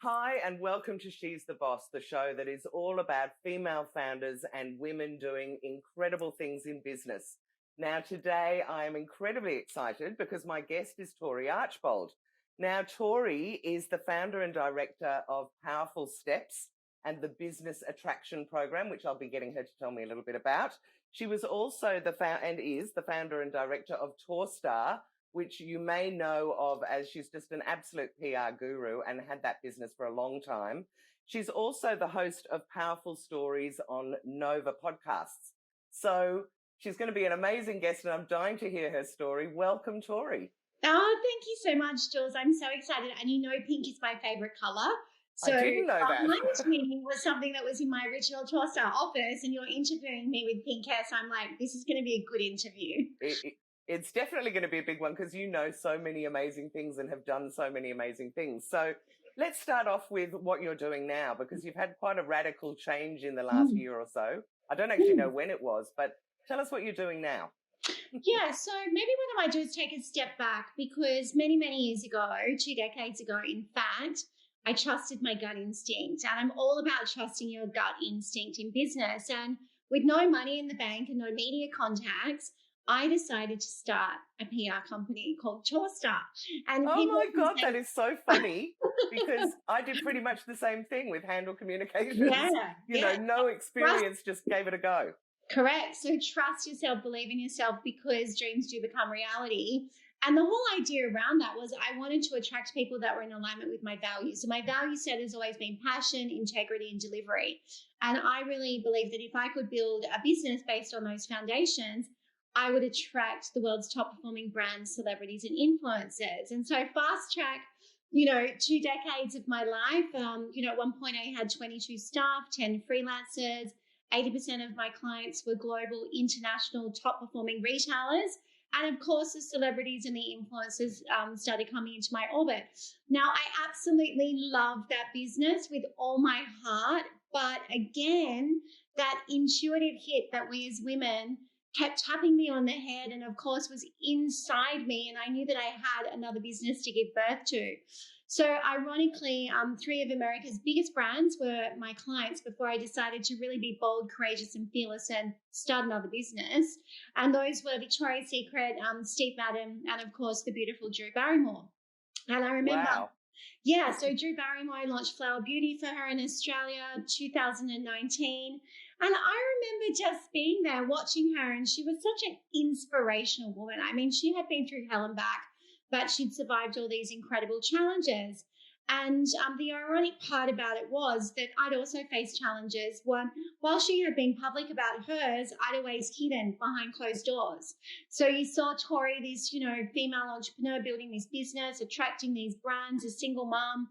Hi, and welcome to She's the Boss, the show that is all about female founders and women doing incredible things in business. Now, today I am incredibly excited because my guest is Tori Archbold. Now, Tori is the founder and director of Powerful Steps and the Business Attraction Program, which I'll be getting her to tell me a little bit about. She was also is the founder and director of Torstar, which you may know of as she's just an absolute PR guru and had that business for a long time. She's also the host of Powerful Stories on Nova podcasts. So she's going to be an amazing guest, and I'm dying to hear her story. Welcome, Tori. Oh, thank you so much, Jules. I'm so excited. And you know, pink is my favorite color. So I didn't know that. Lunch meeting was something that was in my original Torstar office, and you're interviewing me with pink hair. So I'm like, this is going to be a good interview. It's definitely going to be a big one because you know so many amazing things and have done so many amazing things. So let's start off with what you're doing now, because you've had quite a radical change in the last year or so. I don't actually know when it was, but tell us what you're doing now. Yeah, so maybe what I might do is take a step back, because many, many years ago, 2 decades ago, in fact, I trusted my gut instinct, and I'm all about trusting your gut instinct in business. And with no money in the bank and no media contacts, I decided to start a PR company called Torstar. And oh my God, that is so funny because I did pretty much the same thing with Handle Communications. Yeah, no experience, just gave it a go. Correct. So trust yourself, believe in yourself, because dreams do become reality. And the whole idea around that was I wanted to attract people that were in alignment with my values. So my value set has always been passion, integrity, and delivery. And I really believe that if I could build a business based on those foundations, I would attract the world's top performing brands, celebrities, and influencers. And so fast track, 2 decades of my life. At one point I had 22 staff, 10 freelancers. 80% of my clients were global, international, top performing retailers. And of course, the celebrities and the influencers started coming into my orbit. Now, I absolutely love that business with all my heart. But again, that intuitive hit that we as women kept tapping me on the head, and of course was inside me, and I knew that I had another business to give birth to. So ironically, 3 of America's biggest brands were my clients before I decided to really be bold, courageous, and fearless and start another business. And those were Victoria's Secret, Steve Madden, and of course the beautiful Drew Barrymore. And I remember, so Drew Barrymore, I launched Flower Beauty for her in Australia, 2019. And I remember just being there watching her, and she was such an inspirational woman. I mean, she had been through hell and back, but she'd survived all these incredible challenges. And the ironic part about it was that I'd also faced challenges. While she had been public about hers, I'd always hidden behind closed doors. So you saw Tori, this, female entrepreneur, building this business, attracting these brands, a single mom,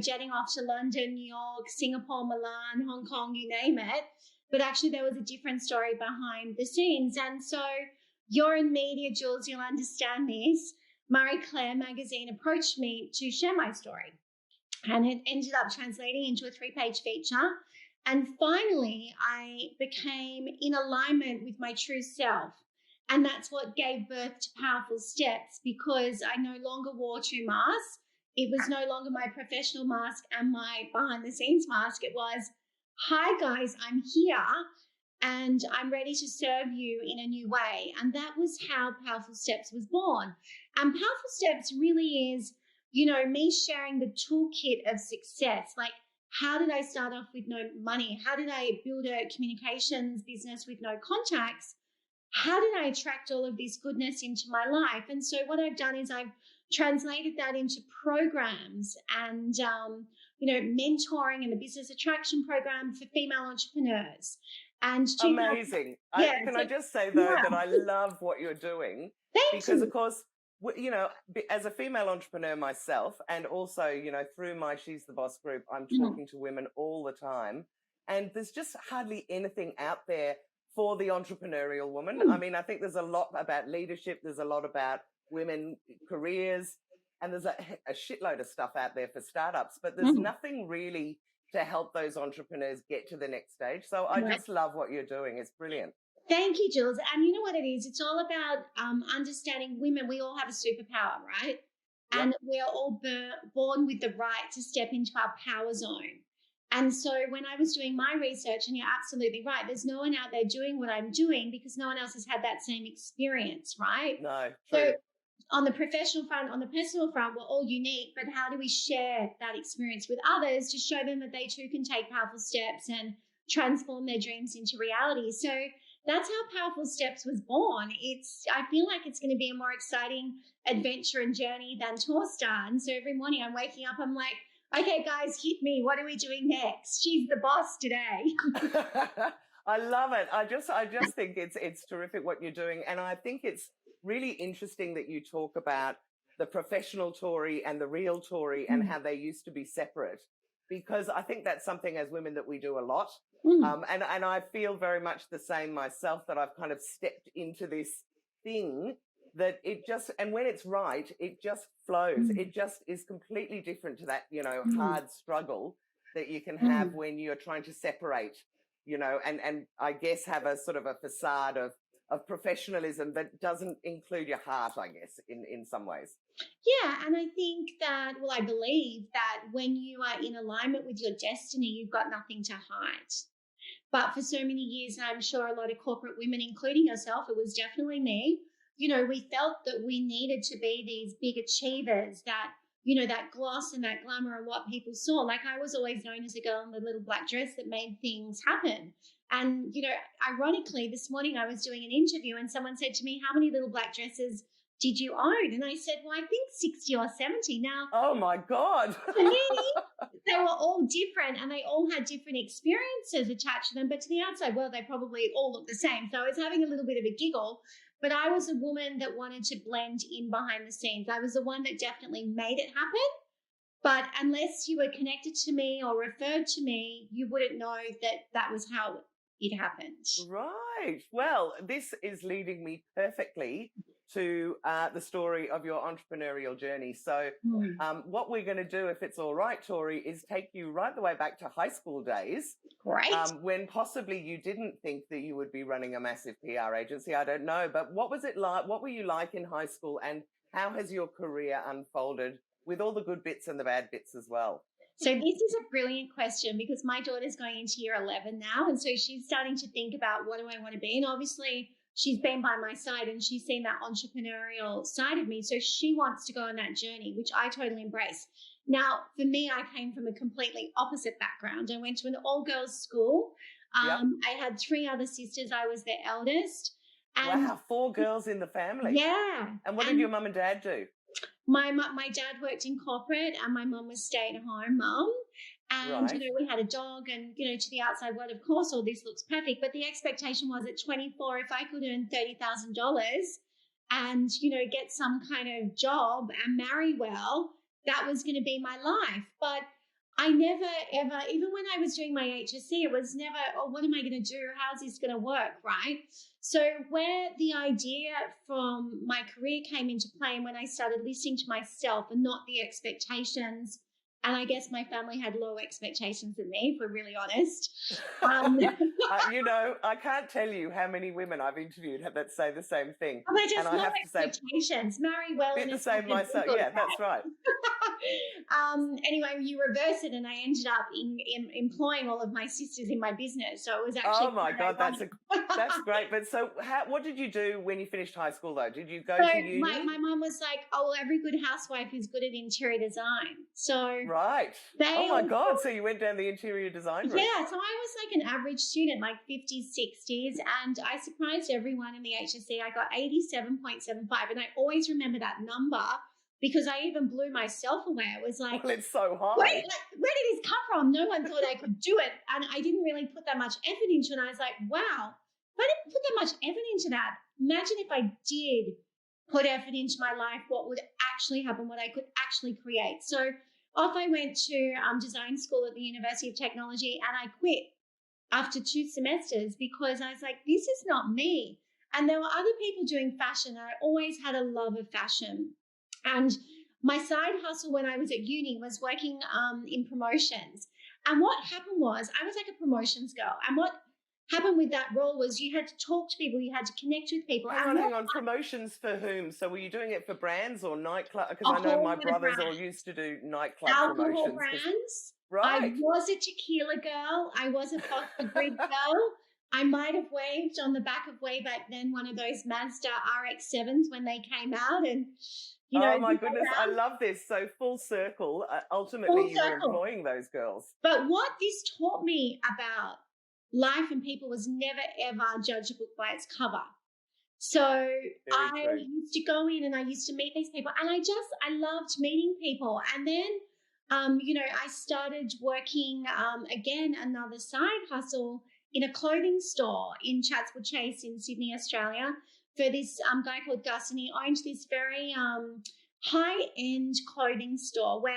jetting off to London, New York, Singapore, Milan, Hong Kong, you name it. But actually there was a different story behind the scenes. And so you're in media, Jules, you'll understand this. Marie Claire magazine approached me to share my story, and it ended up translating into a 3-page feature. And finally, I became in alignment with my true self. And that's what gave birth to Powerful Steps, because I no longer wore 2 masks. It was no longer my professional mask and my behind the scenes mask. It was, hi guys, I'm here and I'm ready to serve you in a new way. And that was how Powerful Steps was born. And Powerful Steps really is, me sharing the toolkit of success. Like, how did I start off with no money? How did I build a communications business with no contacts? How did I attract all of this goodness into my life? And so what I've done is I've translated that into programs and, mentoring and the business attraction program for female entrepreneurs. And amazing. I just say, though, that I love what you're doing. Thank you. Of course, as a female entrepreneur myself, and also, through my She's the Boss group, I'm talking to women all the time. And there's just hardly anything out there for the entrepreneurial woman. I mean, I think there's a lot about leadership. There's a lot about women careers, and there's a shitload of stuff out there for startups, but there's nothing really to help those entrepreneurs get to the next stage. So I just love what you're doing. It's brilliant. Thank you, Jules. And you know what it is? It's all about understanding women. We all have a superpower, right? Yep. And we're all born with the right to step into our power zone. And so when I was doing my research, and you're absolutely right, there's no one out there doing what I'm doing because no one else has had that same experience, right? No, So true. on the professional front, on the personal front, we're all unique, but how do we share that experience with others to show them that they too can take powerful steps and transform their dreams into reality? So that's how Powerful Steps was born. I feel like it's going to be a more exciting adventure and journey than Tour Star. And so every morning I'm waking up, I'm like, okay, guys, hit me. What are we doing next? She's the boss today. I love it. I just think it's terrific what you're doing. And I think it's really interesting that you talk about the professional Tory and the real Tory and how they used to be separate, because I think that's something as women that we do a lot. And I feel very much the same myself, that I've kind of stepped into this thing that it just, and when it's right, it just flows. It just is completely different to that, hard struggle that you can have when you're trying to separate, and I guess have a sort of a facade of professionalism that doesn't include your heart, I guess, in some ways. Yeah, and I think that, I believe that when you are in alignment with your destiny, you've got nothing to hide. But for so many years, and I'm sure a lot of corporate women, including yourself, it was definitely me, we felt that we needed to be these big achievers, that, that gloss and that glamour and what people saw. Like, I was always known as a girl in the little black dress that made things happen. And, ironically, this morning I was doing an interview and someone said to me, how many little black dresses did you own? And I said, well, I think 60 or 70 now. Oh my God. To me, they were all different and they all had different experiences attached to them. But to the outside world, they probably all look the same. So I was having a little bit of a giggle. But I was a woman that wanted to blend in behind the scenes. I was the one that definitely made it happen. But unless you were connected to me or referred to me, you wouldn't know that that was how it happened. Right. Well, this is leading me perfectly to the story of your entrepreneurial journey. So what we're going to do, if it's all right, Tori, is take you right the way back to high school days. Great. When possibly you didn't think that you would be running a massive PR agency. I don't know. But what was it like? What were you like in high school? And how has your career unfolded, with all the good bits and the bad bits as well? So this is a brilliant question, because my daughter's going into year 11 now. And so she's starting to think about, what do I want to be? And obviously she's been by my side and she's seen that entrepreneurial side of me. So she wants to go on that journey, which I totally embrace. Now, for me, I came from a completely opposite background. I went to an all-girls school. I had 3 other sisters. I was the eldest. And wow, 4 girls in the family. Yeah. And what did your mum and dad do? My dad worked in corporate and my mum was stay-at-home mum. And, Right. we had a dog and, to the outside world, of course, all this looks perfect. But the expectation was at 24, if I could earn $30,000 and, get some kind of job and marry well, that was going to be my life. But I never, ever, even when I was doing my HSC, it was never, oh, what am I going to do? How's this going to work, right? So where the idea from my career came into play, and when I started listening to myself and not the expectations, and I guess my family had low expectations of me, if we're really honest. I can't tell you how many women I've interviewed that say the same thing. Oh, just low expectations. Marry well. Bit the same myself. Yeah, that's right. Anyway, you reverse it, and I ended up employing all of my sisters in my business. So it was actually. Oh my God, that's great. But so, what did you do when you finished high school, though? Did you go to uni? My mum was like, "Oh, every good housewife is good at interior design." So right. Oh my God! So you went down the interior design route. Yeah. So I was like an average student, like 50s, 60s, and I surprised everyone in the HSC. I got 87.75, and I always remember that number, because I even blew myself away. I was like, well, it's so high. Where did this come from? No one thought I could do it. And I didn't really put that much effort into it. And I was like, wow, if I didn't put that much effort into that, imagine if I did put effort into my life, what would actually happen, what I could actually create. So off I went to design school at the University of Technology, and I quit after 2 semesters because I was like, this is not me. And there were other people doing fashion. I always had a love of fashion. And my side hustle when I was at uni was working in promotions. And what happened was, I was like a promotions girl. And what happened with that role was you had to talk to people, you had to connect with people. Hang on. Promotions for whom? So were you doing it for brands or nightclub? Because A I know whole my lot of brothers all brands. used to do nightclub Alcohol promotions. brands. Right. I was a tequila girl. I was a Foster Grid girl. I might have waved on the back of way back then, one of those Mazda RX-7s when they came out. And, you know. Oh, my goodness. I love this. So full circle. Ultimately, Full you were circle. employing those girls. But what this taught me about life and people was never, ever judge a book by its cover. So I used to go in and I used to meet these people, and I loved meeting people. And then, you know, I started working, again, another side hustle in a clothing store in Chatswood Chase in Sydney, Australia, for this guy called Gus, and he owned this very high-end clothing store where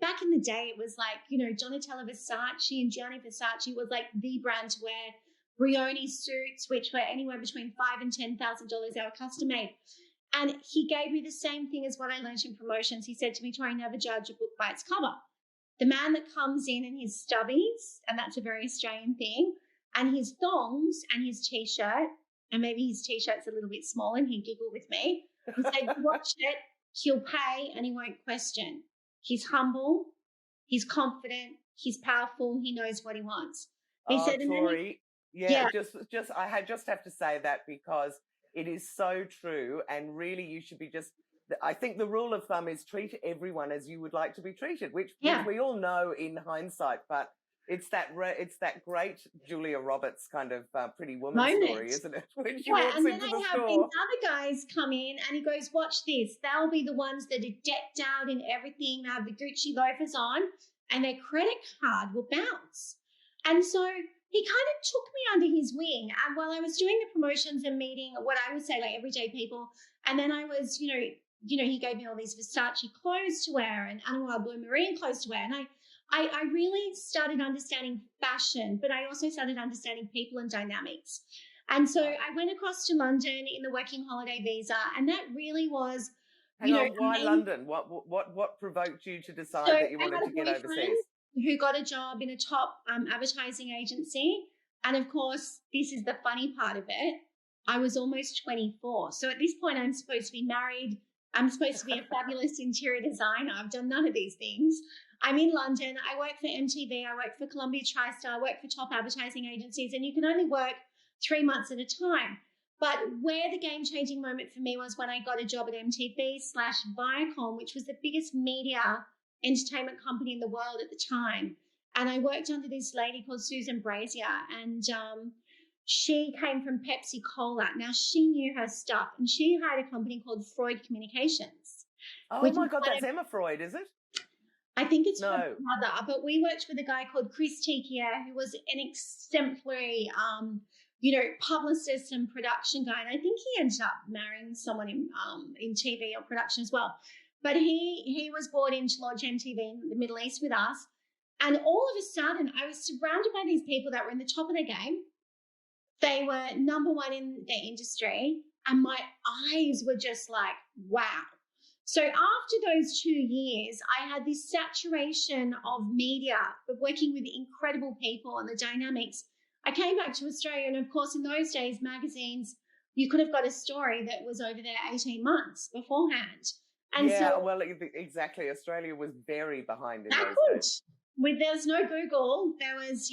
back in the day it was like, you know, Donatella Versace and Gianni Versace was like the brand to wear. Brioni suits, which were anywhere between $5,000 and $10,000, they were custom made. And he gave me the same thing as what I learned in promotions. He said to me, Tori, never judge a book by its cover. The man that comes in his stubbies, and that's a very Australian thing, and his thongs and his T-shirt, and maybe his T-shirt's a little bit small, and he'd giggle with me. He said, watch it, he'll pay, and he won't question. He's humble, he's confident, he's powerful, he knows what he wants. He said, Tori, yeah, just I just have to say that because it is so true, and really you should be I think the rule of thumb is treat everyone as you would like to be treated, which we all know in hindsight, but it's that great Julia Roberts kind of Pretty Woman story, isn't it? When she walks and then into I the have store. these other guys come in and he goes, watch this. They'll be the ones that are decked out in everything. They have the Gucci loafers on and their credit card will bounce. And so he kind of took me under his wing. And while I was doing the promotions and meeting what I would say like everyday people, and then I was, you know, he gave me all these Versace clothes to wear and Anouar Blue Marine clothes to wear. And I really started understanding fashion, but I also started understanding people and dynamics. And so I went across to London in the working holiday visa, and that really was, why London? What provoked you to decide that you wanted to get overseas? Who got a job in a top advertising agency. And of course, this is the funny part of it. I was almost 24. So at this point, I'm supposed to be married. I'm supposed to be a fabulous interior designer. I've done none of these things. I'm in London. I work for MTV. I work for Columbia TriStar. I work for top advertising agencies. And you can only work 3 months at a time. But where the game-changing moment for me was when I got a job at MTV/Viacom, which was the biggest media entertainment company in the world at the time. And I worked under this lady called Susan Brazier, and she came from Pepsi Cola. Now, she knew her stuff, and she had a company called Freud Communications. Oh, my God, that's Emma Freud, is it? I think it's her mother, but we worked with a guy called Chris Tikier, who was an exemplary, publicist and production guy. And I think he ended up marrying someone in TV or production as well. But he was brought in to launch MTV in the Middle East with us. And all of a sudden, I was surrounded by these people that were in the top of their game. They were number one in their industry. And my eyes were just like, wow. So after those 2 years, I had this saturation of media, but working with incredible people and the dynamics. I came back to Australia. And of course, in those days, magazines, you could have got a story that was over there 18 months beforehand. And exactly. Australia was very behind in those days. There was no Google, there was,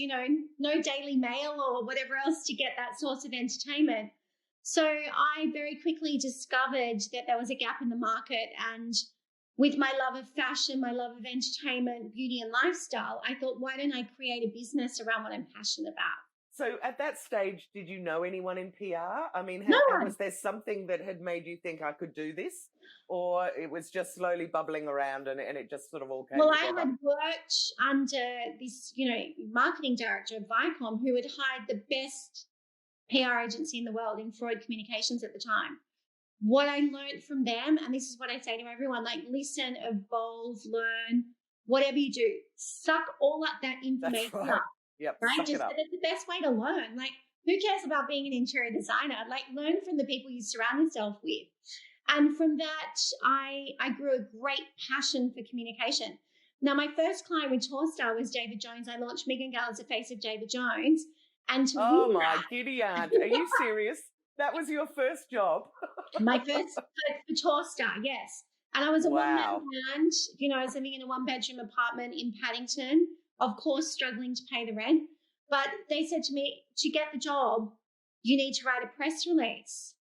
no Daily Mail or whatever else to get that source of entertainment. So I very quickly discovered that there was a gap in the market. And with my love of fashion, my love of entertainment, beauty and lifestyle, I thought, why don't I create a business around what I'm passionate about? So at that stage, did you know anyone in PR? I mean, was there something that had made you think I could do this? Or it was just slowly bubbling around and it just sort of all came together? I had worked under this, marketing director of Viacom who had hired the best PR agency in the world in Freud Communications at the time. What I learned from them, and this is what I say to everyone, like listen, evolve, learn, whatever you do, suck all up that information up. Yep, right? Just it's the best way to learn. Like, who cares about being an interior designer? Like, learn from the people you surround yourself with. And from that, I grew a great passion for communication. Now, my first client with Torstar was David Jones. I launched Megan Gale as the face of David Jones. And to Oh win my that, giddy aunt. Are you serious? That was your first job? my first for Toaster, yes. And I was a one-man Wow. band. I was living in a one-bedroom apartment in Paddington, of course, struggling to pay the rent. But they said to me, to get the job, you need to write a press release.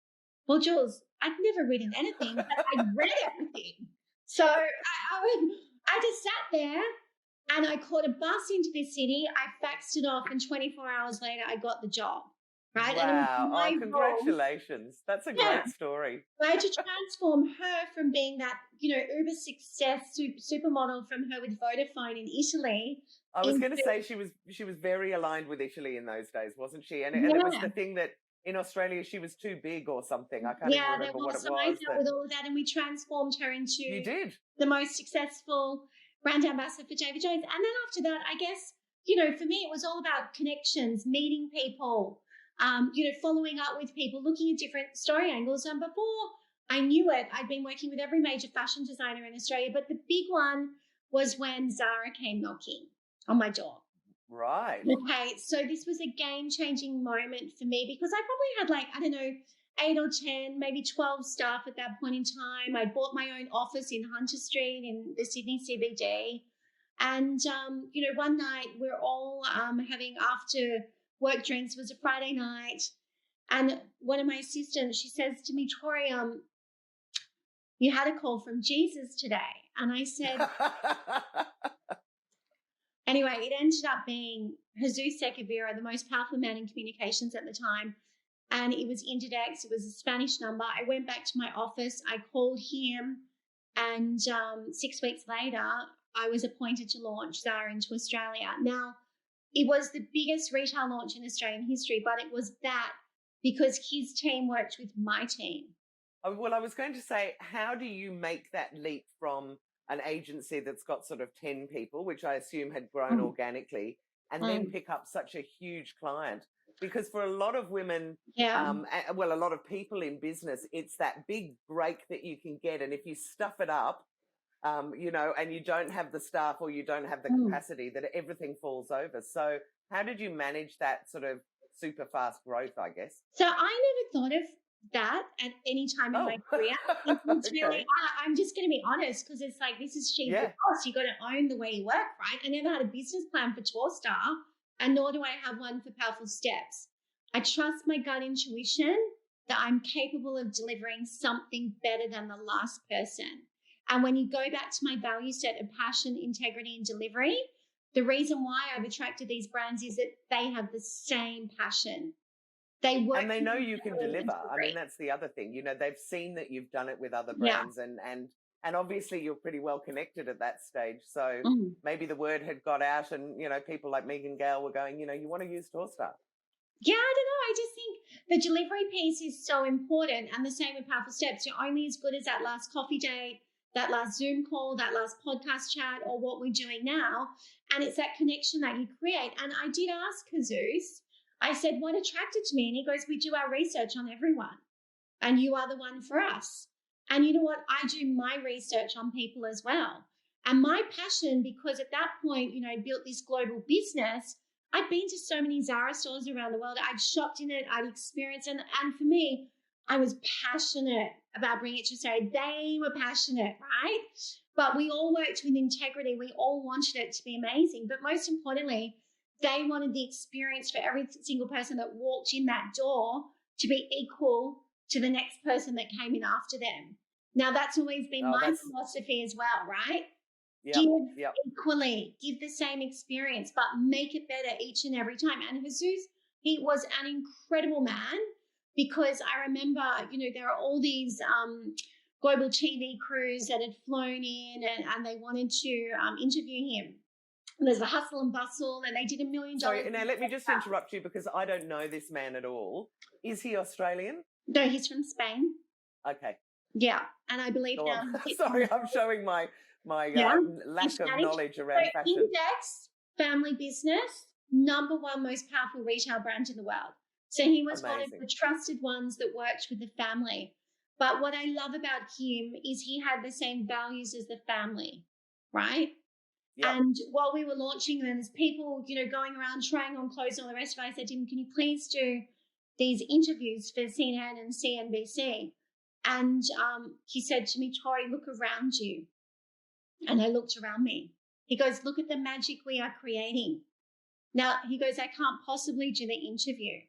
Well, Jules, I'd never written anything, but I'd read everything. So I just sat there and I caught a bus into this city. I faxed it off, and 24 hours later, I got the job. Right? Wow. And it was my Oh, role. congratulations. That's a Yeah. great story. I had to transform her from being that, uber success supermodel from her with Vodafone in Italy. I was going to into- say she was very aligned with Italy in those days, wasn't she? And it was Yeah. the thing that in Australia she was too big or something. I can't even Yeah, there remember what was. it So I was. dealt with all of that, and we transformed her into You did. the most successful brand ambassador for David Jones. And then after that, I guess, for me, it was all about connections, meeting people, following up with people, looking at different story angles. And before I knew it, I'd been working with every major fashion designer in Australia. But the big one was when Zara came knocking on my door. Right. Okay, so this was a game-changing moment for me because I probably had 8 or 10, maybe 12 staff at that point in time. I bought my own office in Hunter Street in the Sydney CBD. And, one night we're all having after work drinks. It was a Friday night. And one of my assistants, she says to me, Tori, you had a call from Jesus today. And I said, anyway, it ended up being Jesus Secavera, the most powerful man in communications at the time. And it was Interdex. It was a Spanish number. I went back to my office. I called him. And 6 weeks later, I was appointed to launch Zara into Australia. Now, it was the biggest retail launch in Australian history, but it was that because his team worked with my team. Well, I was going to say, how do you make that leap from an agency that's got sort of 10 people, which I assume had grown organically, and then pick up such a huge client? Because for a lot of women, a lot of people in business, it's that big break that you can get. And if you stuff it up, and you don't have the staff or you don't have the capacity, that everything falls over. So how did you manage that sort of super fast growth, I guess? So I never thought of that at any time in my career. Okay. I'm just going to be honest, because it's like, this is she's the boss. You got to own the way you work, right? I never had a business plan for Torstar, and nor do I have one for Powerful Steps. I trust my gut intuition that I'm capable of delivering something better than the last person. And when you go back to my value set of passion, integrity, and delivery, the reason why I've attracted these brands is that they have the same passion. They work and they know you can deliver. I mean, that's the other thing. They've seen that you've done it with other brands, and obviously you're pretty well connected at that stage. So maybe the word had got out, and people like Megan Gale were going, you want to use Torstar. Yeah, I don't know. I just think the delivery piece is so important, and the same with Powerful Steps. You're only as good as that last coffee date, that last Zoom call, that last podcast chat, or what we're doing now. And it's that connection that you create. And I did ask Jesus, I said, what attracted to me? And he goes, we do our research on everyone, and you are the one for us. And you know what? I do my research on people as well. And my passion, because at that point, I built this global business. I'd been to so many Zara stores around the world. I'd shopped in it. I'd experienced it. And for me, I was passionate about bringing it to Australia. They were passionate, right? But we all worked with integrity. We all wanted it to be amazing. But most importantly, they wanted the experience for every single person that walked in that door to be equal to the next person that came in after them. Now, that's always been my philosophy as well, right? Give equally, give the same experience, but make it better each and every time. And Jesus, he was an incredible man, because I remember, there are all these global TV crews that had flown in and they wanted to interview him. And there's a hustle and bustle, and they did $1 million. Sorry, now let me just interrupt you, because I don't know this man at all. Is he Australian? No, he's from Spain. Okay. Yeah, and I believe now. Sorry, I'm showing my lack of knowledge around fashion. Index, family business, #1 most powerful retail brand in the world. So he was one of the trusted ones that worked with the family. But what I love about him is he had the same values as the family, right? Yep. And while we were launching them, there's people, going around trying on clothes and all the rest of it. I said to him, can you please do these interviews for CNN and CNBC? And he said to me, Tori, look around you. And I looked around me. He goes, look at the magic we are creating. Now, he goes, I can't possibly do the interview.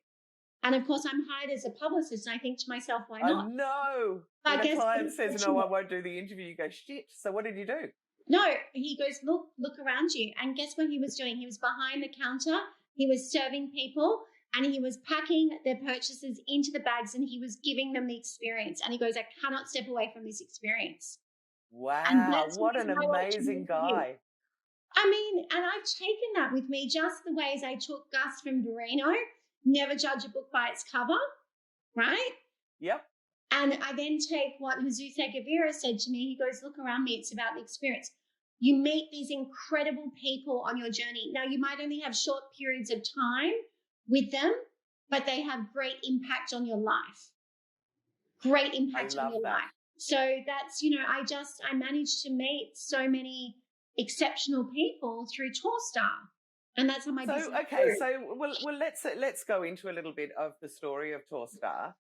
And of course, I'm hired as a publicist. And I think to myself, why not? Oh, no. But When a client says, no, I won't do the interview, you go, shit. So what did you do? No, he goes, look around you. And guess what he was doing? He was behind the counter. He was serving people and he was packing their purchases into the bags and he was giving them the experience. And he goes, I cannot step away from this experience. Wow, what an amazing guy. I mean, and I've taken that with me just the ways I took Gus from Barrymore, never judge a book by its cover, right? Yep. And I then take what Jesus Guevara said to me. He goes, look around me. It's about the experience. You meet these incredible people on your journey. Now, you might only have short periods of time with them, but they have great impact on your life. Great impact on your life. So that's, I managed to meet so many exceptional people through Torstar. And that's how my business grew. So let's go into a little bit of the story of Torstar.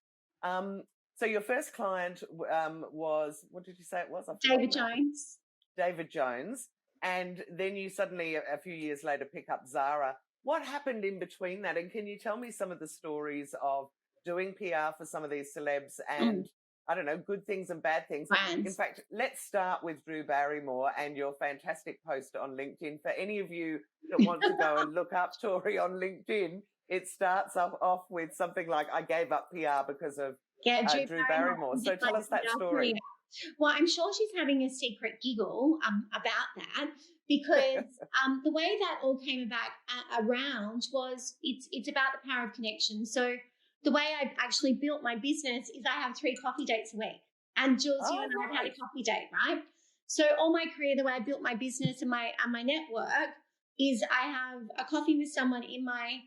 So your first client was, what did you say it was? David Jones. David Jones. And then you suddenly, a few years later, pick up Zara. What happened in between that? And can you tell me some of the stories of doing PR for some of these celebs and, I don't know, good things and bad things? Brands. In fact, let's start with Drew Barrymore and your fantastic post on LinkedIn. For any of you that want to go and look up Tori on LinkedIn, it starts off with something like, I gave up PR because of Drew Barrymore. So tell us that story. Well, I'm sure she's having a secret giggle about that because the way that all came around was it's about the power of connection. So the way I've actually built my business is I have 3 coffee dates a week. And Jules, you and I have had a coffee date, right? So all my career, the way I built my business and my network is I have a coffee with someone in my,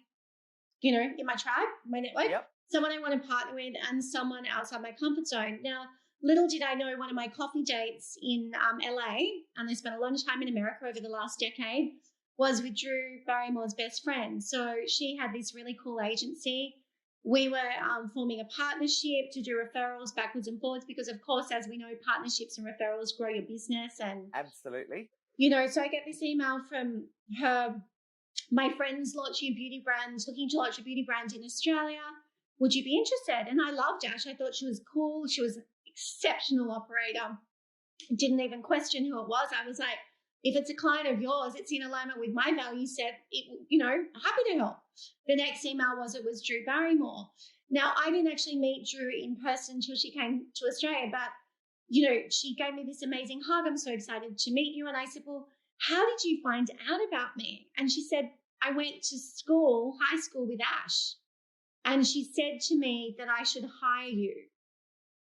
in my tribe, my network. Yep. Someone I want to partner with and someone outside my comfort zone. Now, little did I know one of my coffee dates in LA, and I spent a lot of time in America over the last decade, was with Drew Barrymore's best friend. So she had this really cool agency. We were forming a partnership to do referrals backwards and forwards because, of course, as we know, partnerships and referrals grow your business. And absolutely. So I get this email from her, my friend's launching a beauty brand, looking to launch a beauty brand in Australia. Would you be interested? And I loved Ash. I thought she was cool. She was an exceptional operator. Didn't even question who it was. I was like, if it's a client of yours, it's in alignment with my value set, happy to help. The next email it was Drew Barrymore. Now, I didn't actually meet Drew in person until she came to Australia, but, she gave me this amazing hug. I'm so excited to meet you. And I said, well, how did you find out about me? And she said, I went to high school with Ash. And she said to me that I should hire you.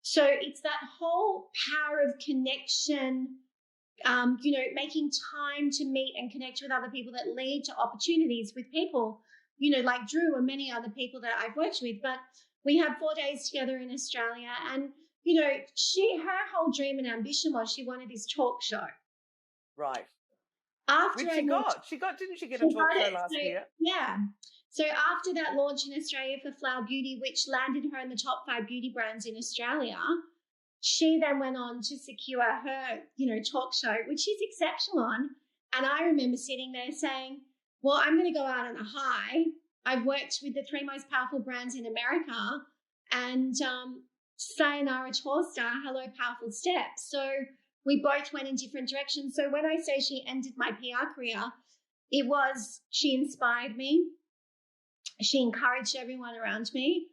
So it's that whole power of connection, making time to meet and connect with other people that lead to opportunities with people, like Drew and many other people that I've worked with. But we had 4 days together in Australia and, her whole dream and ambition was she wanted this talk show. Right. After Which didn't she get a talk show last year? Yeah. So after that launch in Australia for Flower Beauty, which landed her in the top 5 beauty brands in Australia, she then went on to secure her, talk show, which she's exceptional on. And I remember sitting there saying, well, I'm going to go out on a high. I've worked with the 3 most powerful brands in America and sayonara Torstar, hello, powerful steps. So we both went in different directions. So when I say she ended my PR career, it was she inspired me. She encouraged everyone around me,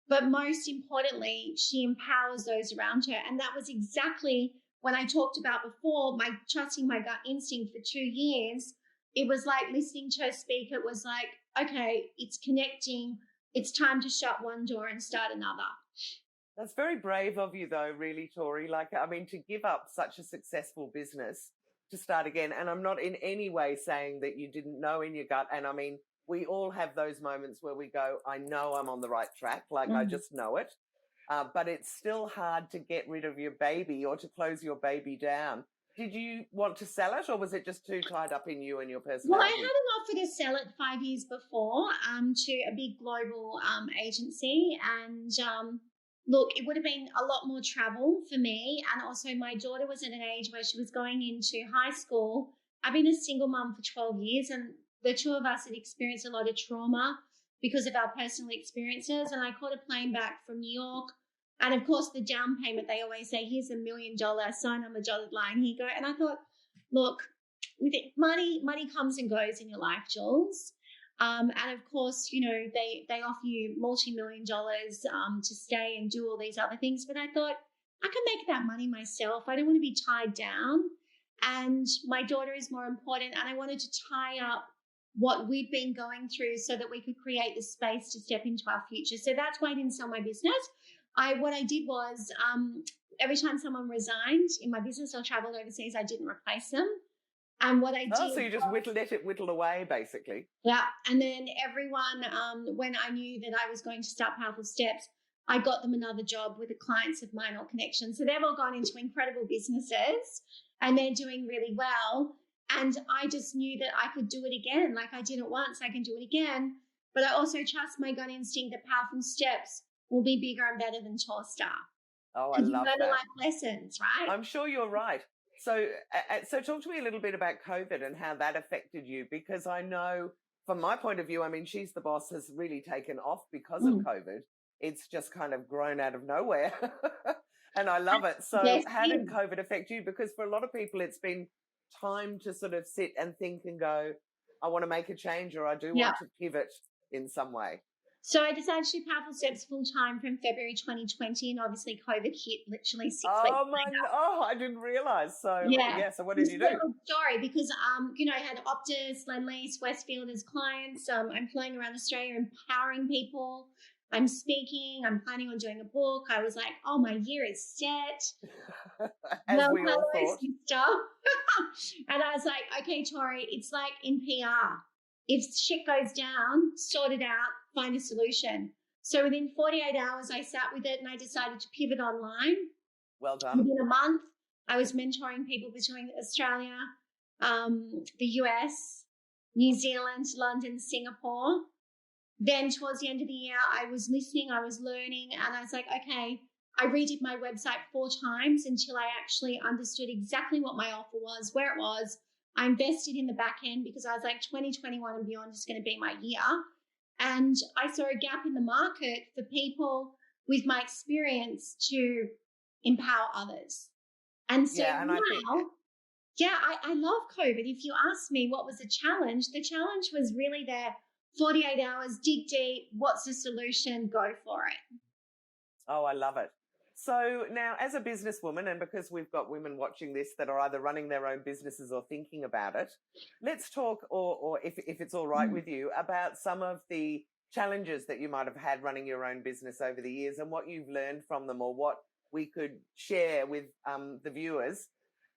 but most importantly, she empowers those around her. And that was exactly when I talked about before, my trusting my gut instinct for 2 years. It was like listening to her speak. It was like, okay, it's connecting. It's time to shut one door and start another. That's very brave of you, though, really, Tori. To give up such a successful business to start again. And I'm not in any way saying that you didn't know in your gut. And we all have those moments where we go, I know I'm on the right track, I just know it. But it's still hard to get rid of your baby or to close your baby down. did you want to sell it, or was it just too tied up in you and your Well, I personality? had an offer to sell it 5 years before to a big global agency. And look, it would have been a lot more travel for me. And also, my daughter was at an age where she was going into high school. I've been a single mum for 12 years, and the two of us had experienced a lot of trauma because of our personal experiences. And I caught a plane back from New York. And of course, the down payment, they always say, here's $1 million, sign on the dotted line, here you go. And I thought, look, with it, money comes and goes in your life, Jules. And of course, you know, they offer you multi-million dollars to stay and do all these other things. But I thought, I can make that money myself. I don't want to be tied down. And my daughter is more important. And I wanted to tie up what we'd been going through so that we could create the space to step into our future. So that's why I didn't sell my business. What I did was every time someone resigned in my business or traveled overseas, I didn't replace them. And what I did. Oh, so you just let it whittle away, basically. Yeah. And then everyone, when I knew that I was going to start Powerful Steps, I got them another job with the clients of mine or connections. So they've all gone into incredible businesses and they're doing really well. And I just knew that I could do it again. Like I did it once, I can do it again. But I also trust my gut instinct that Powerful Steps will be bigger and better than Torstar. Oh, I love that. You learn life lessons, right? I'm sure you're right. So talk to me a little bit about COVID and how that affected you, because I know from my point of view, I mean, She's the Boss has really taken off because of COVID. It's just kind of grown out of nowhere and I love it. So Yes, how did COVID affect you? Because for a lot of people, it's been time to sort of sit and think and go, I want to make a change, or I do want to pivot in some way. So I decided to do Powerful Steps full time from February 2020, and obviously COVID hit literally 6 weeks. Oh, I didn't realize. So so what did you do? It's a good story because you know, I had Optus, Lendlease, Westfield as clients. I'm flying around Australia empowering people. I'm speaking. I'm planning on doing a book. I was like, oh, my year is set. As we all thought. And I was like, okay, Tori, it's like in PR. If shit goes down, sort it out, find a solution. So within 48 hours, I sat with it and I decided to pivot online. Well done. Within a month, I was mentoring people between Australia, the US, New Zealand, London, Singapore. Then towards the end of the year, I was listening, I was learning, and I was like, okay, I redid my website 4 times until I actually understood exactly what my offer was, where it was. I invested in the back end because I was like, 2021 and beyond is going to be my year. And I saw a gap in the market for people with my experience to empower others. And so I love COVID. If you ask me what was the challenge was really there. 48 hours, dig deep. What's the solution? Go for it. Oh, I love it. So now as a businesswoman, and because we've got women watching this that are either running their own businesses or thinking about it, let's talk, or if it's all right with you, about some of the challenges that you might have had running your own business over the years and what you've learned from them, or what we could share with the viewers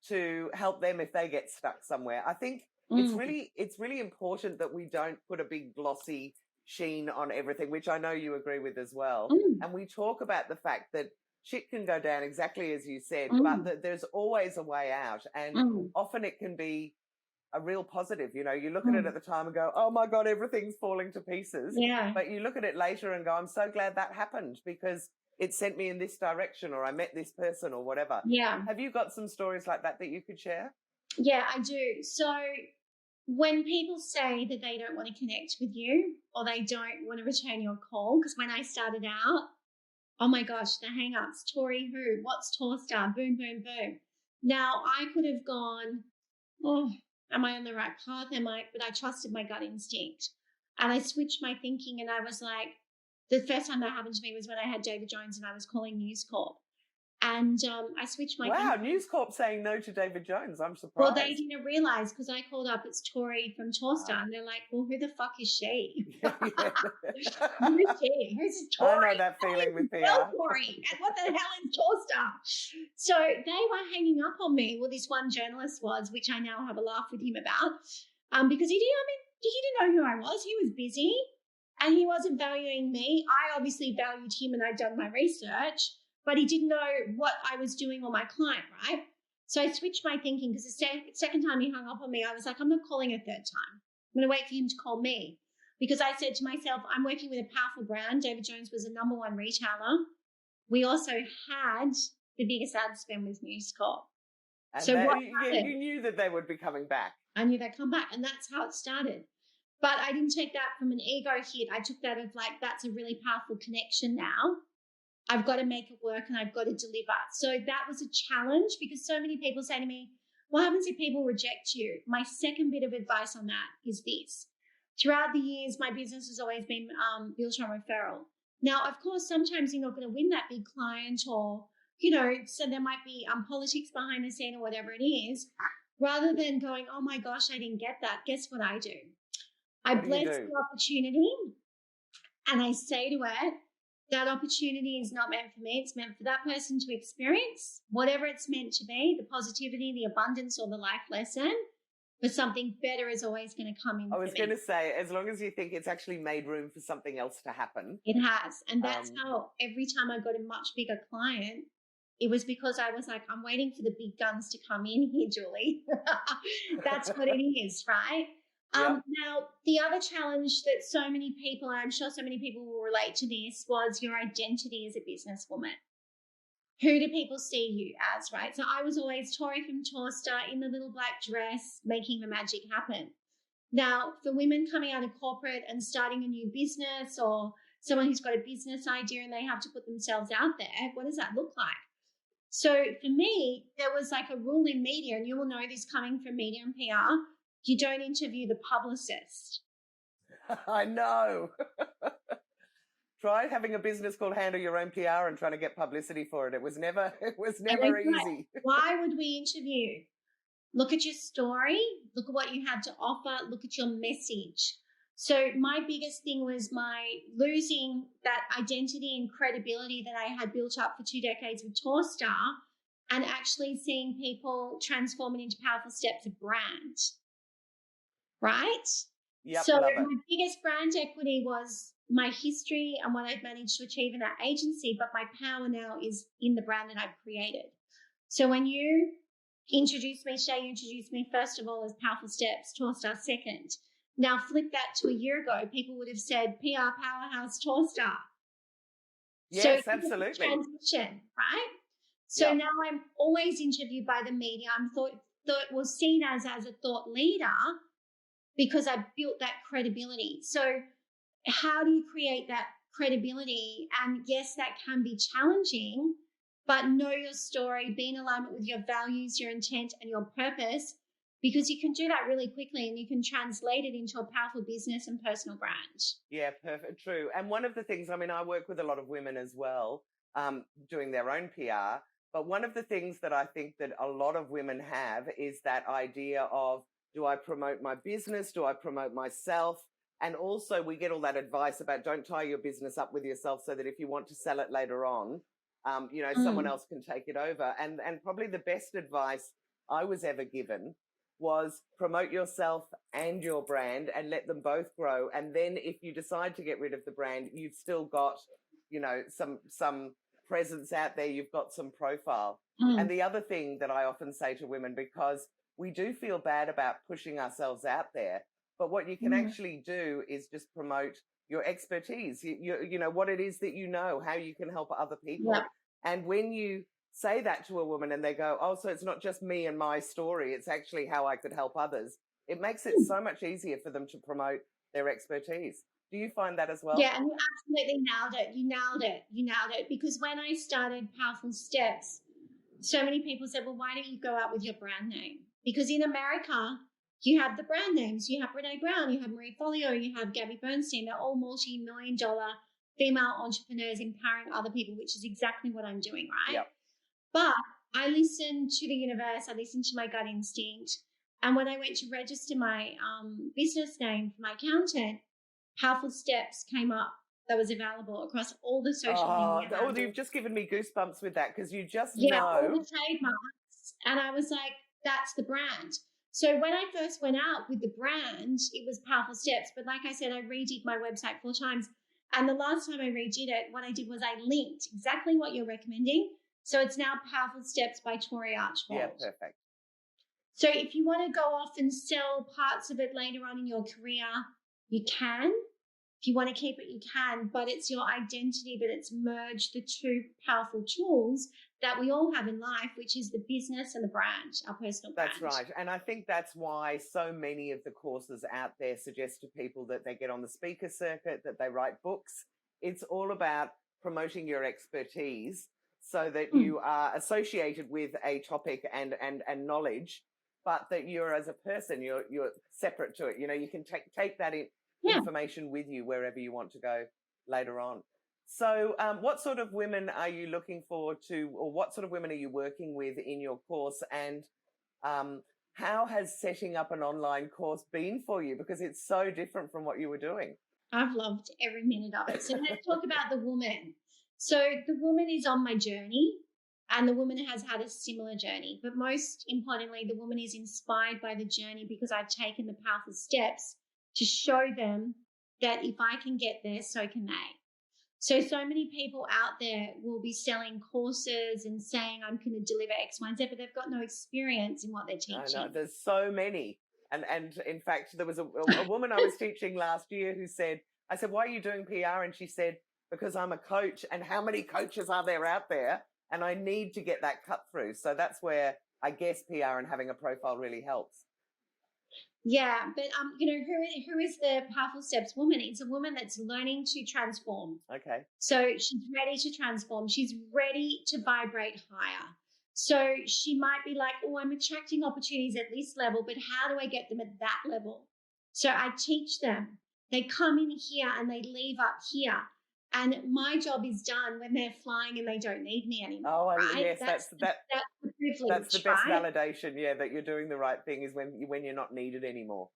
to help them if they get stuck somewhere. I think it's really important that we don't put a big glossy sheen on everything, which I know you agree with as well. And we talk about the fact that shit can go down exactly as you said, but that there's always a way out. And often it can be a real positive. You know, you look at it at the time and go, oh my God, everything's falling to pieces. Yeah. But you look at it later and go, I'm so glad that happened because it sent me in this direction, or I met this person, or whatever. Yeah. Have you got some stories like that you could share? Yeah, I do. So when people say that they don't want to connect with you or they don't want to return your call, because when I started out, oh my gosh, the hang-ups, Tory who, what's Torstar, boom, boom, boom. Now I could have gone, oh, am I on the right path? But I trusted my gut instinct. And I switched my thinking and I was like, the first time that happened to me was when I had David Jones and I was calling News Corp. And I switched my thinking. News Corp saying no to David Jones. I'm surprised. Well, they didn't realise because I called up, it's Tori from Torstar, and they're like, well, who the fuck is she? Who is she? Who's Tori? I know that feeling with PR. Tori. And what the hell is Torstar? So they were hanging up on me. Well, this one journalist was, which I now have a laugh with him about, because he didn't know who I was. He was busy and he wasn't valuing me. I obviously valued him and I'd done my research, but he didn't know what I was doing or my client, right? So I switched my thinking because the second time he hung up on me, I was like, I'm not calling a third time. I'm going to wait for him to call me, because I said to myself, I'm working with a powerful brand. David Jones was a number one retailer. We also had the biggest ad spend with News Corp. And So what you knew that they would be coming back. I knew they'd come back, and that's how it started. But I didn't take that from an ego hit. I took that of like, that's a really powerful connection now. I've got to make it work and I've got to deliver. So that was a challenge, because so many people say to me, what happens if people reject you? My second bit of advice on that is this. Throughout the years, my business has always been built on referral. Now, of course, sometimes you're not going to win that big client, or, so there might be politics behind the scene or whatever it is. Rather than going, oh my gosh, I didn't get that, guess what I do? I bless the opportunity, and I say to it, that opportunity is not meant for me. It's meant for that person to experience whatever it's meant to be, the positivity, the abundance, or the life lesson. But something better is always going to come in. I was going to say, as long as you think it's actually made room for something else to happen. It has. And that's how every time I got a much bigger client, it was because I was like, I'm waiting for the big guns to come in here, Julie. That's what it is, right? Yep. Now, the other challenge that so many people, and I'm sure so many people will relate to this, was your identity as a businesswoman. Who do people see you as, right? So I was always Tori from Torstar in the little black dress, making the magic happen. Now, for women coming out of corporate and starting a new business, or someone who's got a business idea and they have to put themselves out there, what does that look like? So for me, there was like a rule in media, and you will know this coming from media and PR, you don't interview the publicist. I know. Try having a business called Handle Your Own PR and trying to get publicity for it. It was never easy. Why would we interview? Look at your story. Look at what you have to offer. Look at your message. So my biggest thing was my losing that identity and credibility that I had built up for 2 decades with Torstar, and actually seeing people transform it into powerful steps of brand. Right? Yep, so my biggest brand equity was my history and what I've managed to achieve in that agency, but my power now is in the brand that I've created. So when you introduced me, Shay, you introduced me first of all as Powerful Steps, Torstar second. Now flip that to a year ago, people would have said PR powerhouse Torstar. Yes, so absolutely. Transition, right? So now I'm always interviewed by the media. I'm seen as a thought leader, because I built that credibility. So how do you create that credibility? And yes, that can be challenging, but know your story, be in alignment with your values, your intent, and your purpose, because you can do that really quickly and you can translate it into a powerful business and personal brand. Yeah, perfect. True. And one of the things, I work with a lot of women as well, doing their own PR. But one of the things that I think that a lot of women have is that idea of, do I promote my business? Do I promote myself? And also we get all that advice about don't tie your business up with yourself, so that if you want to sell it later on, someone else can take it over. And probably the best advice I was ever given was promote yourself and your brand and let them both grow. And then if you decide to get rid of the brand, you've still got, some presence out there. You've got some profile. And the other thing that I often say to women, because we do feel bad about pushing ourselves out there, but what you can actually do is just promote your expertise, you know, what it is that you know, how you can help other people. Yeah. And when you say that to a woman and they go, oh, so it's not just me and my story, it's actually how I could help others, it makes it so much easier for them to promote their expertise. Do you find that as well? Yeah, and you absolutely nailed it. You nailed it. Because when I started Powerful Steps, so many people said, well, why don't you go out with your brand name? Because in America, you have the brand names. You have Brene Brown, you have Marie Forleo, you have Gabby Bernstein. They're all multi-million-dollar female entrepreneurs empowering other people, which is exactly what I'm doing, right? Yep. But I listened to the universe. I listened to my gut instinct. And when I went to register my business name for my accountant, Powerful Steps came up that was available across all the social media. Oh, you've just given me goosebumps with that, because you just know. Yeah, all the trademarks. And I was like, that's the brand. So when I first went out with the brand, it was Powerful Steps. But like I said, I redid my website 4 times. And the last time I redid it, what I did was I linked exactly what you're recommending. So it's now Powerful Steps by Tori Archbold. Yeah, perfect. So if you want to go off and sell parts of it later on in your career, you can. If you want to keep it, you can, but it's your identity, but it's merged the two powerful tools that we all have in life, which is the business and the brand, our personal brand. That's right. And I think that's why so many of the courses out there suggest to people that they get on the speaker circuit, that they write books. It's all about promoting your expertise so that you are associated with a topic and knowledge, but that you're, as a person, you're separate to it. You know, you can take that information with you wherever you want to go later on. So what sort of women are you looking for or what sort of women are you working with in your course? And how has setting up an online course been for you? Because it's so different from what you were doing. I've loved every minute of it. So let's talk about the woman. So the woman is on my journey, and the woman has had a similar journey. But most importantly, the woman is inspired by the journey because I've taken the powerful steps to show them that if I can get there, so can they. So many people out there will be selling courses and saying, I'm going to deliver X, Y, and Z, but they've got no experience in what they're teaching. I know, there's so many. And in fact, there was a woman I was teaching last year who said, I said, why are you doing PR? And she said, because I'm a coach, and how many coaches are there out there? And I need to get that cut through. So that's where I guess PR and having a profile really helps. Yeah, but you know, who is the Powerful Steps woman? It's a woman that's learning to transform. Okay. So she's ready to transform. She's ready to vibrate higher. So she might be like, oh, I'm attracting opportunities at this level, but how do I get them at that level? So I teach them. They come in here and they leave up here. And my job is done when they're flying and they don't need me anymore. Oh, right? yes, that's the privilege. That's the best validation, that you're doing the right thing is when you're not needed anymore.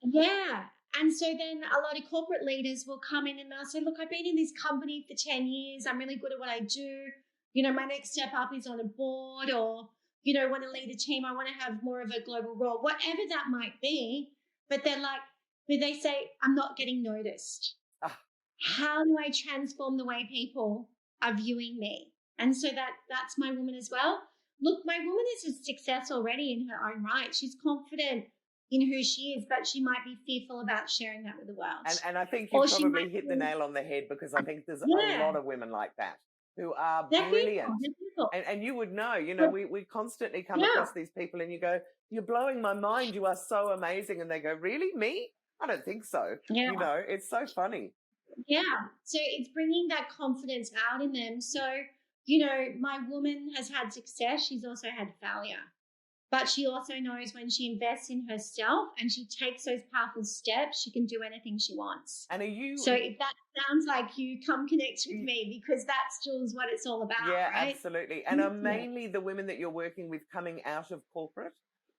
Yeah. And so then a lot of corporate leaders will come in and they'll say, look, I've been in this company for 10 years. I'm really good at what I do. You know, my next step up is on a board, or, you know, want to lead a team. I want to have more of a global role, whatever that might be. But they're like, but they say, I'm not getting noticed. How do I transform the way people are viewing me? And so that's my woman as well. Look, my woman is a success already in her own right. She's confident in who she is, but she might be fearful about sharing that with the world. And I think you probably hit the nail on the head, because I think there's a lot of women like that who are brilliant. And you would know, we constantly come across these people and you go, you're blowing my mind. You are so amazing. And they go, really? Me? I don't think so. Yeah. You know, it's so funny. Yeah. So it's bringing that confidence out in them. So, you know, my woman has had success. She's also had failure. But she also knows when she invests in herself and she takes those powerful steps, she can do anything she wants. And are you... So if that sounds like you, come connect with me, because that's Jules what it's all about. Yeah, right? Absolutely. And are mainly the women that you're working with coming out of corporate,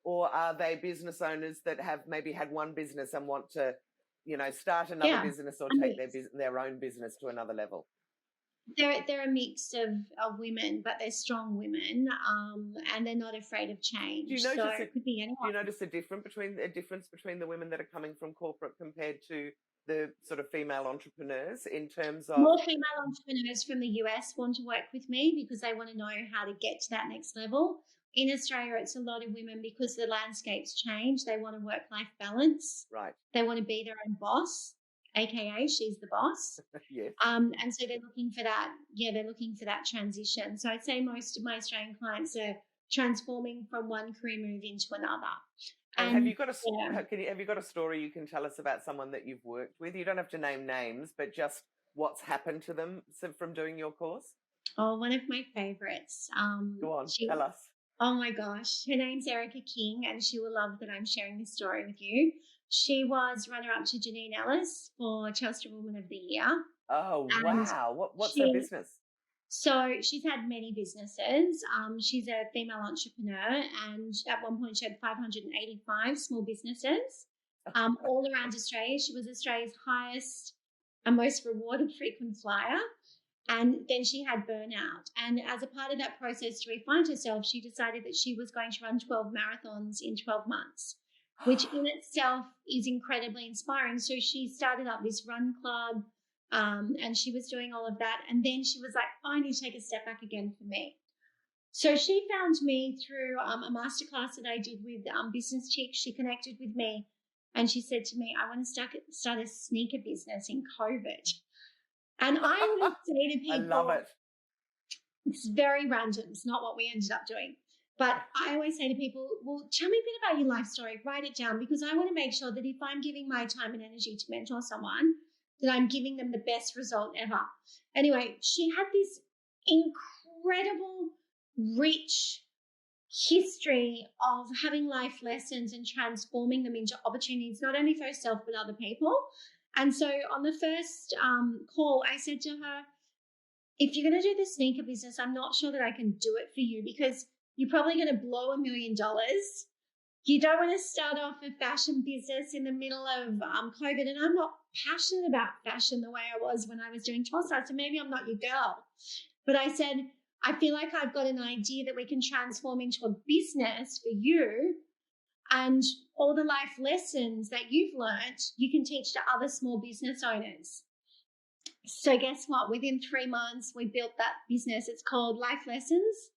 or are they business owners that have maybe had one business and want to, start another business or take their own business to another level? They're a mix of women, but they're strong women, and they're not afraid of change. Do you notice so it could be anyone. Do you notice a difference between the women that are coming from corporate compared to the sort of female entrepreneurs in terms of... More female entrepreneurs from the US want to work with me because they want to know how to get to that next level. In Australia, it's a lot of women because the landscape's changed. They want a work-life balance. Right. They want to be their own boss, AKA she's the boss. Yes. And so they're looking for that. Yeah, they're looking for that transition. So I'd say most of my Australian clients are transforming from one career move into another. And have you got a story you can tell us about someone that you've worked with? You don't have to name names, but just what's happened to them from doing your course? Oh, one of my favorites. Go on, tell us. Oh my gosh, her name's Erica King, and she will love that I'm sharing this story with you. She was runner-up to Janine Ellis for Chelsea Woman of the Year. Oh, wow. What's her business? So she's had many businesses. She's a female entrepreneur, and at one point she had 585 small businesses all around Australia. She was Australia's highest and most rewarded frequent flyer. And then she had burnout. And as a part of that process to refine herself, she decided that she was going to run 12 marathons in 12 months, which in itself is incredibly inspiring. So she started up this run club, and she was doing all of that. And then she was like, I need to take a step back again for me. So she found me through a masterclass that I did with Business Chick. She connected with me and she said to me, I want to start a sneaker business in COVID. And I would say to people, I love it. It's very random. It's not what we ended up doing. But I always say to people, well, tell me a bit about your life story. Write it down, because I want to make sure that if I'm giving my time and energy to mentor someone, that I'm giving them the best result ever. Anyway, she had this incredible, rich history of having life lessons and transforming them into opportunities, not only for herself, but other people. And so on the first call, I said to her, if you're going to do the sneaker business, I'm not sure that I can do it for you, because you're probably going to blow $1 million. You don't want to start off a fashion business in the middle of COVID. And I'm not passionate about fashion the way I was when I was doing Tulsa. So maybe I'm not your girl. But I said, I feel like I've got an idea that we can transform into a business for you. And all the life lessons that you've learned, you can teach to other small business owners. So guess what? Within 3 months, we built that business. It's called Life Lessons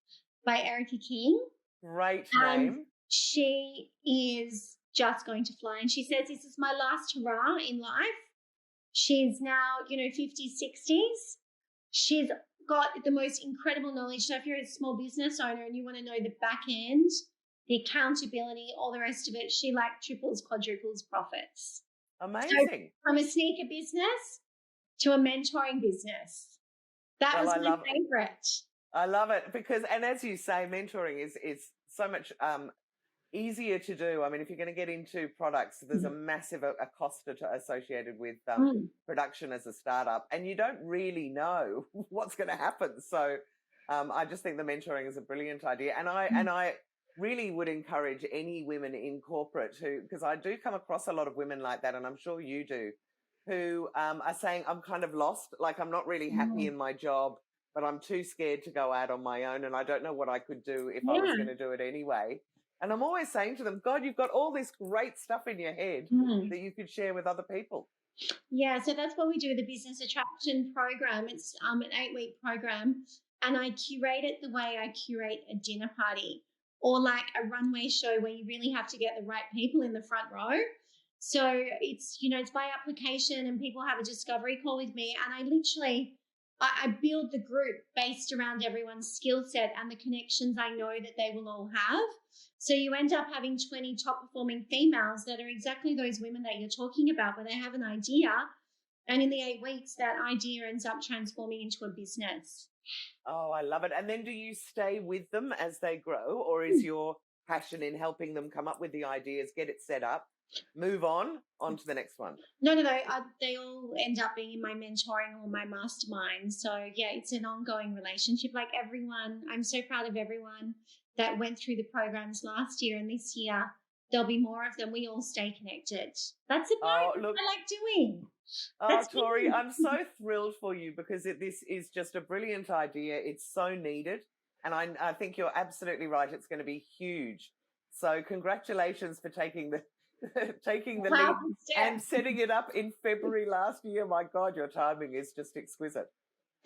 by Erica King. Great And name. she is just going to fly. And she says, this is my last hurrah in life. She's now, 50s, 60s. She's got the most incredible knowledge. So if you're a small business owner and you want to know the back end, the accountability, all the rest of it, she triples, quadruples profits. Amazing. So from a sneaker business to a mentoring business. That was my favorite. I love it because, and as you say, mentoring is so much easier to do. I mean, if you're going to get into products, there's a massive a cost associated with production as a startup, and you don't really know what's going to happen. So I just think the mentoring is a brilliant idea, and I really would encourage any women in corporate who, because I do come across a lot of women like that, and I'm sure you do, who are saying, I'm kind of lost, like I'm not really happy in my job, but I'm too scared to go out on my own, and I don't know what I could do if I was going to do it anyway. And I'm always saying to them, God, you've got all this great stuff in your head that you could share with other people. Yeah, so that's what we do with the Business Attraction Program. It's an 8-week program, and I curate it the way I curate a dinner party or like a runway show where you really have to get the right people in the front row. So it's, it's by application, and people have a discovery call with me, and I build the group based around everyone's skill set and the connections I know that they will all have. So you end up having 20 top performing females that are exactly those women that you're talking about, where they have an idea, and in the 8 weeks, that idea ends up transforming into a business. Oh, I love it. And then do you stay with them as they grow, or is your passion in helping them come up with the ideas, get it set up, move on to the next one? No. They all end up being in my mentoring or my mastermind. So yeah, it's an ongoing relationship. Like everyone, I'm so proud of everyone that went through the programs last year, and this year there'll be more of them. We all stay connected. That's about what I like doing. Oh, Tori, I'm so thrilled for you, because this is just a brilliant idea. It's so needed. And I think you're absolutely right. It's going to be huge. So congratulations for taking the lead and setting it up in February last year. My God, your timing is just exquisite.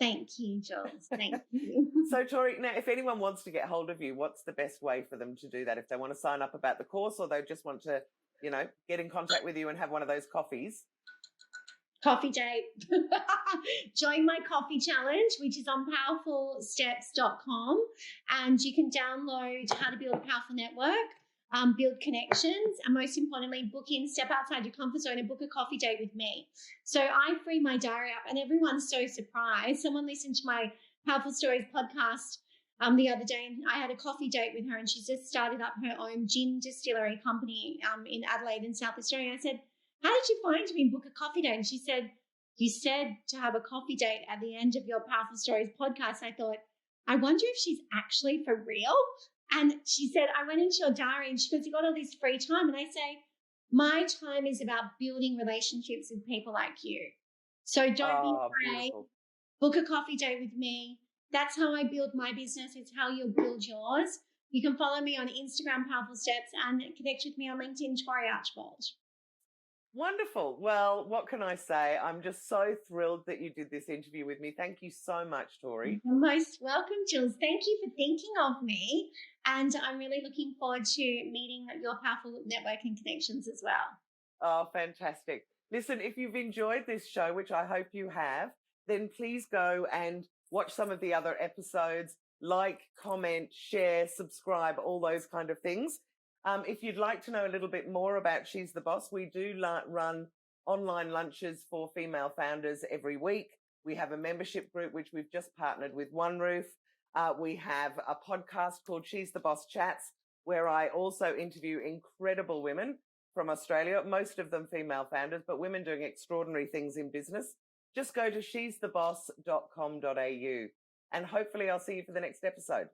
Thank you, Jules. Thank you. So, Tori, now, if anyone wants to get hold of you, what's the best way for them to do that? If they want to sign up about the course, or they just want to, get in contact with you and have one of those coffees? Coffee date. Join my coffee challenge, which is on powerfulsteps.com, and you can download how to build a powerful network, build connections, and most importantly, book in, step outside your comfort zone and book a coffee date with me. So I free my diary up, and everyone's so surprised. Someone listened to my Powerful Stories podcast the other day, and I had a coffee date with her, and she's just started up her own gin distillery company in Adelaide in South Australia. I said, how did you find me and book a coffee date? And she said, you said to have a coffee date at the end of your Powerful Stories podcast. I thought, I wonder if she's actually for real. And she said, I went into your diary, and she goes, you got all this free time. And I say, my time is about building relationships with people like you. So don't be afraid. Beautiful. Book a coffee date with me. That's how I build my business. It's how you'll build yours. You can follow me on Instagram, Powerful Steps, and connect with me on LinkedIn, Tori Archbold. Wonderful. Well, what can I say? I'm just so thrilled that you did this interview with me. Thank you so much, Tori. You're most welcome, Jules. Thank you for thinking of me. And I'm really looking forward to meeting your powerful networking connections as well. Oh, fantastic. Listen, if you've enjoyed this show, which I hope you have, then please go and watch some of the other episodes, like, comment, share, subscribe, all those kind of things. If you'd like to know a little bit more about She's the Boss, we do run online lunches for female founders every week. We have a membership group, which we've just partnered with One Roof. We have a podcast called She's the Boss Chats, where I also interview incredible women from Australia, most of them female founders, but women doing extraordinary things in business. Just go to shestheboss.com.au and hopefully I'll see you for the next episode.